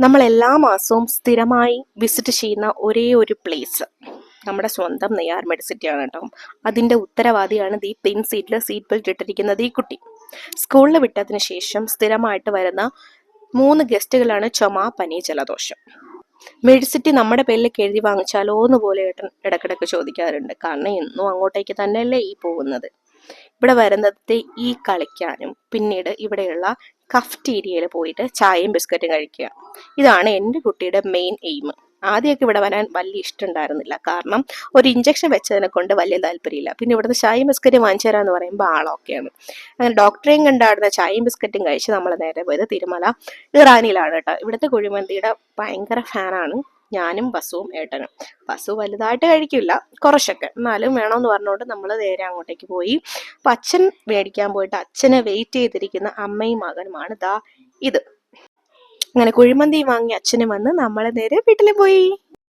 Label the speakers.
Speaker 1: നമ്മൾ എല്ലാ മാസവും സ്ഥിരമായി വിസിറ്റ് ചെയ്യുന്ന ഒരേ ഒരു പ്ലേസ് നമ്മുടെ സ്വന്തം നെയ്യാർമേട് സിറ്റിയാണ് കേട്ടോ. അതിൻ്റെ ഉത്തരവാദിയാണ് ഈ പിൻ സീറ്റ് ബെൽറ്റ് ഇട്ടിരിക്കുന്നത് ഈ കുട്ടി. സ്കൂളിൽ വിട്ടതിന് ശേഷം സ്ഥിരമായിട്ട് വരുന്ന 3 ഗസ്റ്റുകളാണ് ചുമ, പനി, ജലദോഷം. മെഡിസിറ്റി നമ്മുടെ പേരിലേക്ക് എഴുതി വാങ്ങിച്ചാലോ എന്ന് പോലെ ഇടക്കിടക്ക് ചോദിക്കാറുണ്ട്. കാരണം എന്നും അങ്ങോട്ടേക്ക് തന്നെയല്ലേ ഈ പോകുന്നത്. ഇവിടെ വരുന്നത് ഈ കളിക്കാനും പിന്നീട് ഇവിടെയുള്ള കഫ്റ്റീരിയയിൽ പോയിട്ട് ചായയും ബിസ്ക്കറ്റും കഴിക്കുക. ഇതാണ് എൻ്റെ കുട്ടിയുടെ മെയിൻ എയിം. ആദ്യമൊക്കെ ഇവിടെ വരാൻ വലിയ ഇഷ്ടം ഉണ്ടായിരുന്നില്ല, കാരണം ഒരു ഇഞ്ചക്ഷൻ വെച്ചതിനെ കൊണ്ട് വലിയ താല്പര്യമില്ല. പിന്നെ ഇവിടുന്ന് ചായയും ബിസ്ക്കറ്റും വാങ്ങിച്ചു തരാമെന്ന് പറയുമ്പോൾ ആളൊക്കെയാണ്. അങ്ങനെ ഡോക്ടറെയും കണ്ടാടുന്ന ചായയും ബിസ്ക്കറ്റും കഴിച്ച് നമ്മൾ നേരെ പോയത് തിരുമല ഇറാനിയിലാണ് കേട്ടോ. ഇവിടുത്തെ കുഴിമന്തിയുടെ ഭയങ്കര ഫാനാണ് ഞാനും ബസ്സും ഏട്ടനും. ബസ്സു വലുതായിട്ട് കഴിക്കില്ല, കുറച്ചൊക്കെ, എന്നാലും വേണമെന്ന് പറഞ്ഞുകൊണ്ട് നമ്മൾ നേരെ അങ്ങോട്ടേക്ക് പോയി. അപ്പം അച്ഛൻ മേടിക്കാൻ പോയിട്ട് അച്ഛനെ വെയിറ്റ് ചെയ്തിരിക്കുന്ന അമ്മയും മകനുമാണ് ദാ ഇത്. അങ്ങനെ കുഴിമന്തി വാങ്ങി അച്ഛനും വന്ന് നമ്മൾ നേരെ വീട്ടിൽ പോയി.